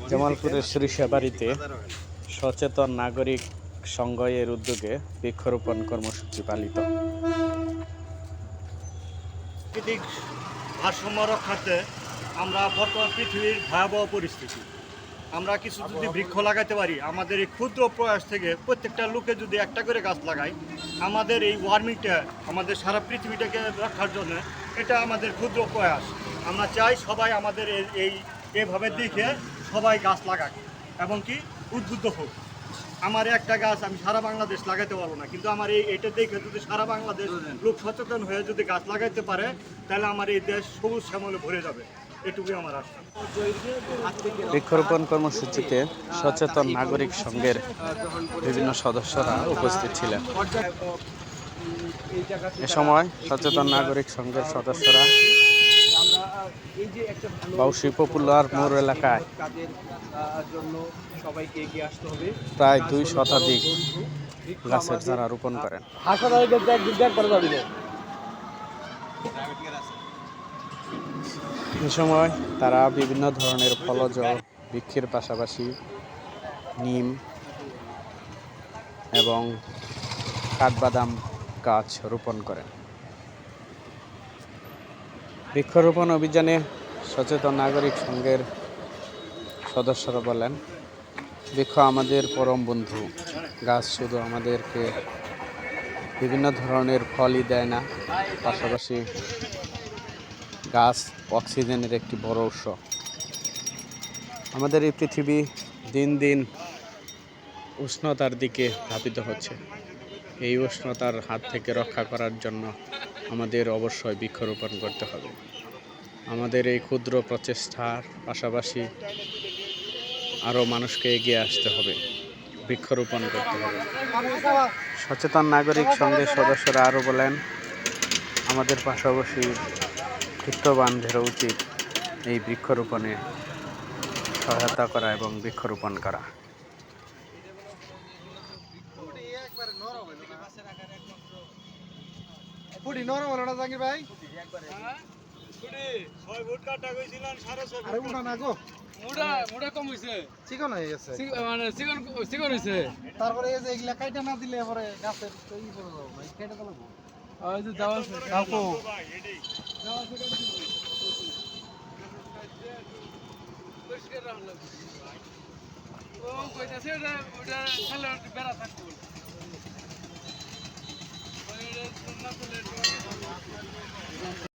জামালপুরের সরিষাবাড়িতে সচেতন নাগরিক সংঘ এর উদ্যোগে বৃক্ষরোপণ কর্মসূচি পালিত। প্রাকৃতিক ভারসাম্য রক্ষার্থে আমরা বর্তমান পৃথিবীর ভয়াবহ পরিস্থিতি, আমরা কিছু যদি বৃক্ষ লাগাতে পারি, আমাদের এই ক্ষুদ্র প্রয়াস থেকে প্রত্যেকটা লোকে যদি একটা করে গাছ লাগায়, আমাদের এই ওয়ার্মিংটা, আমাদের সারা পৃথিবীটাকে রক্ষার জন্য এটা আমাদের ক্ষুদ্র প্রয়াস। আমরা চাই সবাই আমাদের এইভাবে দেখে সবাই গাছ লাগাক এবং কি উদ্বুদ্ধ হোক। আমার একটা গাছ আমি সারা বাংলাদেশ লাগাতে পারবো না, কিন্তু আমার এটা দেখে যদি সারা বাংলাদেশ লোক সচেতন হয়ে যদি গাছ লাগাইতে পারে, তাহলে আমার এই দেশ সবুজ শ্যামলে ভরে যাবে। এটুকুই আমার আশা। বৃক্ষরোপণ কর্মসূচিতে সচেতন নাগরিক সংঘের বিভিন্ন সদস্যরা উপস্থিত ছিলেন। এ সময় সচেতন নাগরিক সংঘের সদস্যরা বাউসি পপুলার মোড় এলাকায় প্রায় 2 শতাধিক গাছের চারা রোপণ করেন। এ সময় তারা বিভিন্ন ধরনের ফলজ বৃক্ষের পাশাপাশি নিম এবং কাঠবাদাম গাছ রোপণ করেন। বৃক্ষরোপণ অভিযানে সচেতন নাগরিক সংঘের সদস্যরা বলেন, বৃক্ষ আমাদের পরম বন্ধু। গাছ শুধু আমাদেরকে বিভিন্ন ধরনের ফলই দেয় না, পাশাপাশি গাছ অক্সিজেনের একটি বড় উৎস। আমাদের এই পৃথিবী দিন দিন উষ্ণতার দিকে ধাবিত হচ্ছে। এই উষ্ণতার হাত থেকে রক্ষা করার জন্য আমাদের অবশ্যই বৃক্ষরোপণ করতে হবে। আমাদের এই ক্ষুদ্র প্রচেষ্টার পাশাপাশি আরও মানুষকে এগিয়ে আসতে হবে, বৃক্ষরোপণ করতে হবে। সচেতন নাগরিক সংঘের সদস্যরা আরও বলেন, আমাদের পাশাপাশি বিত্তবানদেরও উচিত এই বৃক্ষরোপণে সহায়তা করা এবং বৃক্ষরোপণ করা। তারপরে এই যে এগুলা কাইটা না দিলে পরে গাছের তো ই পড়ে যাবে ভাই, কেটে তো লাগবে। ওই যে দাও কাকু পরিষ্কার রাখা লাগবে। ও কইতাছে ওটা খালি বেড়া থাকবে। ওই না